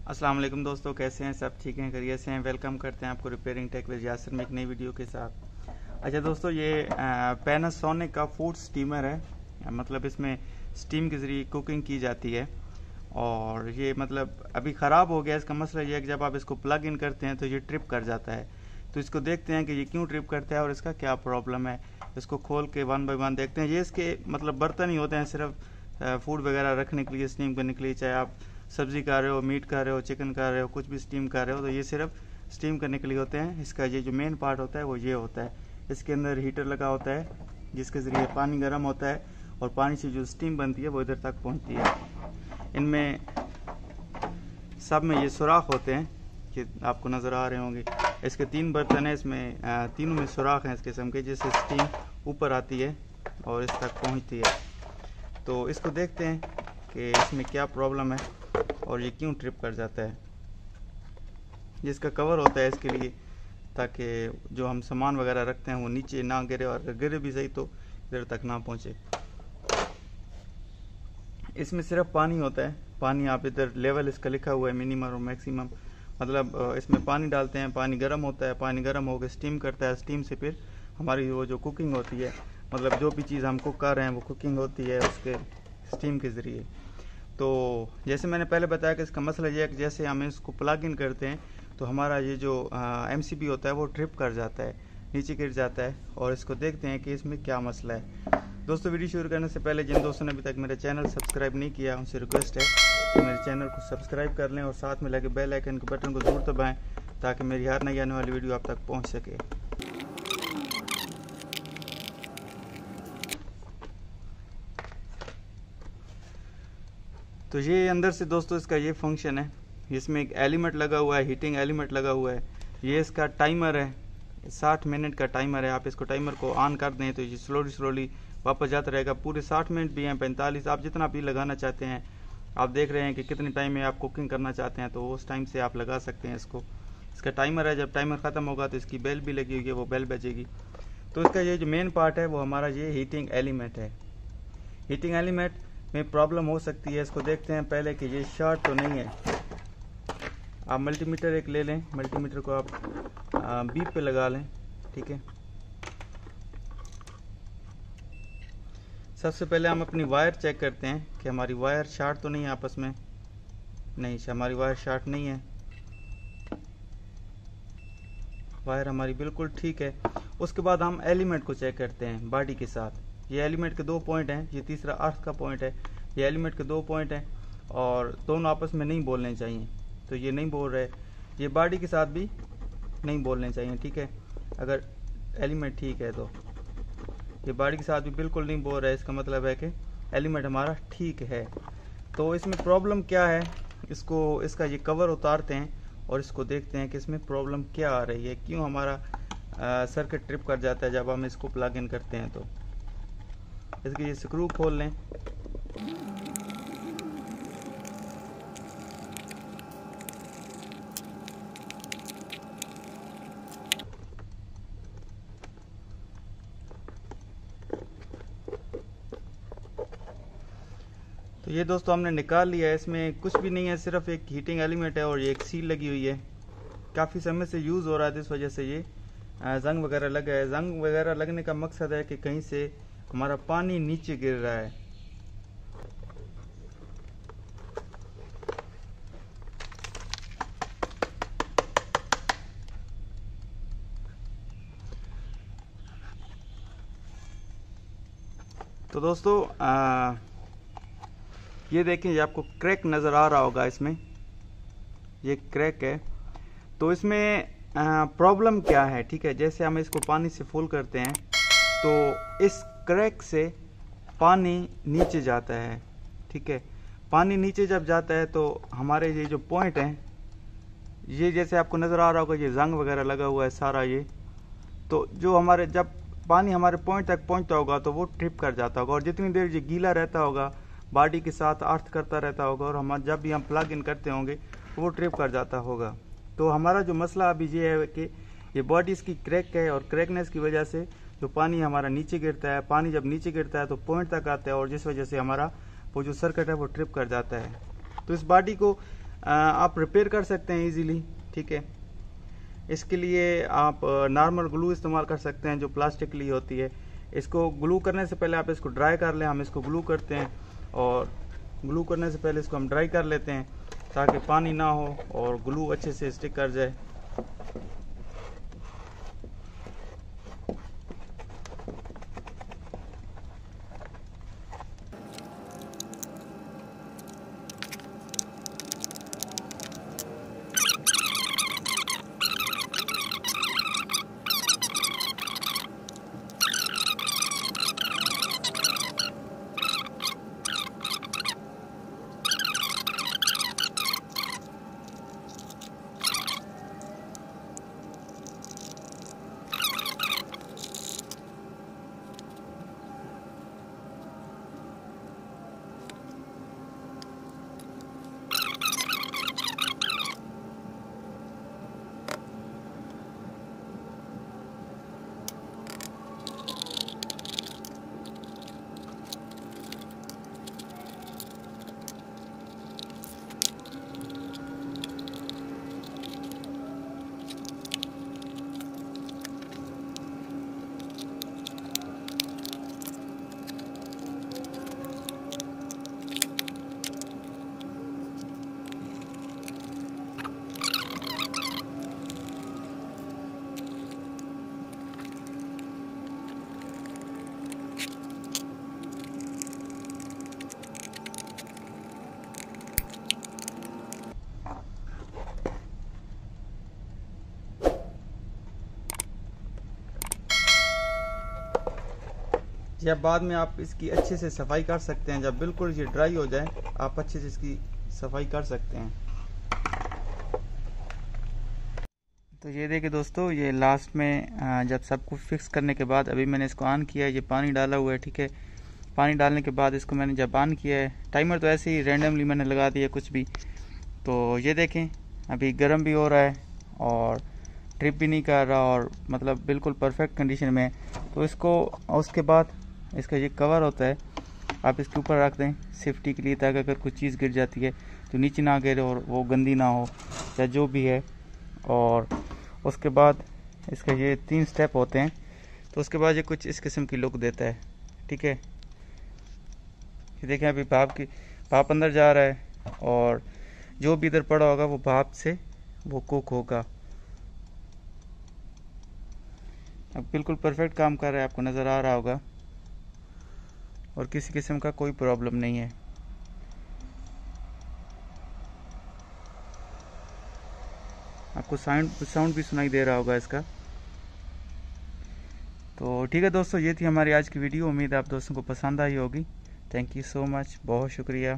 अस्सलाम वालेकुम दोस्तों, कैसे हैं? सब ठीक हैं, खैरियत से हैं? वेलकम करते हैं आपको रिपेयरिंग टेक विद यासिर में एक नई वीडियो के साथ। अच्छा दोस्तों, ये पैनासोनिक का फूड स्टीमर है। मतलब इसमें स्टीम के ज़रिए कुकिंग की जाती है और ये मतलब अभी ख़राब हो गया। इसका मसला ये है कि जब आप इसको प्लग इन करते हैं तो ये ट्रिप कर जाता है। तो इसको देखते हैं कि ये क्यों ट्रिप करता है और इसका क्या प्रॉब्लम है। इसको खोल के वन बाय वन देखते हैं। ये इसके मतलब बर्तन ही होते हैं सिर्फ फूड वगैरह रखने के लिए, स्टीम करने के लिए। चाहे आप सब्ज़ी खा रहे हो, मीट खा रहे हो, चिकन खा रहे हो, कुछ भी स्टीम खा रहे हो, तो ये सिर्फ स्टीम करने के लिए होते हैं। इसका ये जो मेन पार्ट होता है वो ये होता है। इसके अंदर हीटर लगा होता है जिसके ज़रिए पानी गर्म होता है और पानी से जो स्टीम बनती है वो इधर तक पहुंचती है। इनमें सब में ये सुराख होते हैं कि आपको नज़र आ रहे होंगे। इसके 3 बर्तन हैं, इसमें तीनों में सुराख हैं इस किस्म के, जिससे स्टीम ऊपर आती है और इस तक पहुंचती है। तो इसको देखते हैं कि इसमें क्या प्रॉब्लम है और ये क्यों ट्रिप कर जाता है। जिसका कवर होता है इसके लिए ताकि जो हम सामान वगैरह रखते हैं वो नीचे ना गिरे, और अगर गिरे भी सही तो इधर तक ना पहुंचे। इसमें सिर्फ पानी होता है। पानी आप इधर लेवल इसका लिखा हुआ है, मिनिमम और मैक्सिमम। मतलब इसमें पानी डालते हैं, पानी गर्म होता है, पानी गर्म होकर स्टीम करता है। स्टीम से फिर हमारी वो जो कुकिंग होती है, मतलब जो भी चीज़ हम कुक कर रहे हैं वो कुकिंग होती है उसके स्टीम के ज़रिए। तो जैसे मैंने पहले बताया कि इसका मसला ये है कि जैसे हम इसको प्लग इन करते हैं तो हमारा ये जो MCB होता है वो ट्रिप कर जाता है, नीचे गिर जाता है। और इसको देखते हैं कि इसमें क्या मसला है। दोस्तों, वीडियो शुरू करने से पहले जिन दोस्तों ने अभी तक मेरा चैनल सब्सक्राइब नहीं किया उनसे रिक्वेस्ट है कि मेरे चैनल को सब्सक्राइब कर लें और साथ में लगे बेल आइकन के बटन को ज़रूर दबाएं ताकि मेरी हर नई आने वाली वीडियो आप तक पहुँच सके। तो ये अंदर से दोस्तों इसका ये फंक्शन है। इसमें एक एलिमेंट लगा हुआ है, हीटिंग एलिमेंट लगा हुआ है। ये इसका टाइमर है, 60 मिनट का टाइमर है। आप इसको टाइमर को ऑन कर दें तो ये स्लोली वापस जाता रहेगा। पूरे 60 मिनट भी हैं, 45, आप जितना भी लगाना चाहते हैं। आप देख रहे हैं कि कितने टाइम में आप कुकिंग करना चाहते हैं तो उस टाइम से आप लगा सकते हैं इसको। इसका टाइमर है, जब टाइमर ख़त्म होगा तो इसकी बेल भी लगी हुई है, वो बेल बजेगी। तो इसका ये जो मेन पार्ट है वो हमारा ये हीटिंग एलिमेंट है। हीटिंग एलिमेंट में प्रॉब्लम हो सकती है। इसको देखते हैं पहले कि ये शॉर्ट तो नहीं है। आप मल्टीमीटर एक ले लें, मल्टीमीटर को आप बीप पे लगा लें, ठीक है। सबसे पहले हम अपनी वायर चेक करते हैं कि हमारी वायर शॉर्ट तो नहीं है आपस में। नहीं, हमारी वायर शॉर्ट नहीं है, वायर हमारी बिल्कुल ठीक है। उसके बाद हम एलिमेंट को चेक करते हैं बॉडी के साथ। ये एलिमेंट के 2 पॉइंट हैं, ये तीसरा अर्थ का पॉइंट है। ये एलिमेंट के 2 पॉइंट हैं और दोनों आपस में नहीं बोलने चाहिए, तो ये नहीं बोल रहे। ये बॉडी के साथ भी नहीं बोलने चाहिए, ठीक है। अगर एलिमेंट ठीक है तो ये बॉडी के साथ भी बिल्कुल नहीं बोल रहा है, इसका मतलब है कि एलिमेंट हमारा ठीक है। तो इसमें प्रॉब्लम क्या है, इसका ये कवर उतारते हैं और इसको देखते हैं कि इसमें प्रॉब्लम क्या आ रही है, क्यों हमारा सर्किट ट्रिप कर जाता है जब हम इसको प्लग इन करते हैं। तो इसके ये स्क्रू खोल लें। तो ये दोस्तों हमने निकाल लिया है। इसमें कुछ भी नहीं है, सिर्फ एक हीटिंग एलिमेंट है और ये एक सील लगी हुई है। काफ़ी समय से यूज़ हो रहा है तो इस वजह से ये जंग वगैरह लगा है। जंग वगैरह लगने का मकसद है कि कहीं से हमारा पानी नीचे गिर रहा है। तो दोस्तों ये देखें, ये आपको क्रैक नज़र आ रहा होगा, इसमें ये क्रैक है। तो इसमें प्रॉब्लम क्या है, ठीक है। जैसे हम इसको पानी से फुल करते हैं तो इस क्रैक से पानी नीचे जाता है, ठीक है। पानी नीचे जब जाता है तो हमारे ये जो पॉइंट हैं, ये जैसे आपको नज़र आ रहा होगा, ये जंग वगैरह लगा हुआ है सारा ये। तो जो हमारे जब पानी हमारे पॉइंट तक पहुंचता होगा तो वो ट्रिप कर जाता होगा, और जितनी देर ये गीला रहता होगा बॉडी के साथ अर्थ करता रहता होगा, और हम जब भी हम प्लग इन करते होंगे तो वो ट्रिप कर जाता होगा। तो हमारा जो मसला अभी ये है कि ये बॉडी इसकी क्रैक है और क्रैकनेस की वजह से जो पानी हमारा नीचे गिरता है, पानी जब नीचे गिरता है तो पॉइंट तक आता है, और जिस वजह से हमारा वो जो सर्किट है वो ट्रिप कर जाता है। तो इस बॉडी को आप रिपेयर कर सकते हैं इजीली, ठीक है। इसके लिए आप नॉर्मल ग्लू इस्तेमाल कर सकते हैं जो प्लास्टिक की होती है। इसको ग्लू करने से पहले आप इसको ड्राई कर लें। हम इसको ग्लू करते हैं और ग्लू करने से पहले इसको हम ड्राई कर लेते हैं ताकि पानी ना हो और ग्लू अच्छे से स्टिक कर जाए। या बाद में आप इसकी अच्छे से सफाई कर सकते हैं। जब बिल्कुल ये ड्राई हो जाए आप अच्छे से इसकी सफाई कर सकते हैं। तो ये देखिए दोस्तों, ये लास्ट में जब सब कुछ फिक्स करने के बाद अभी मैंने इसको ऑन किया है। ये पानी डाला हुआ है, ठीक है। पानी डालने के बाद इसको मैंने जब ऑन किया है, टाइमर तो ऐसे ही रैंडमली मैंने लगा दिया कुछ भी। तो ये देखें अभी गर्म भी हो रहा है और ट्रिप भी नहीं कर रहा और मतलब बिल्कुल परफेक्ट कंडीशन में है। तो इसको उसके बाद इसका ये कवर होता है, आप इसके ऊपर रख दें सेफ्टी के लिए, ताकि अगर कुछ चीज़ गिर जाती है तो नीचे ना गिरे और वो गंदी ना हो या जो भी है। और उसके बाद इसका ये 3 स्टेप होते हैं। तो उसके बाद ये कुछ इस किस्म की लुक देता है, ठीक है। ये देखें अभी भाप अंदर जा रहा है और जो भी इधर पड़ा होगा वो भाप से वो कुक होगा। अब बिल्कुल परफेक्ट काम कर रहा है, आपको नज़र आ रहा होगा और किसी किस्म का कोई प्रॉब्लम नहीं है। आपको साउंड भी सुनाई दे रहा होगा इसका। तो ठीक है दोस्तों, ये थी हमारी आज की वीडियो। उम्मीद है आप दोस्तों को पसंद आई होगी। थैंक यू सो मच, बहुत शुक्रिया।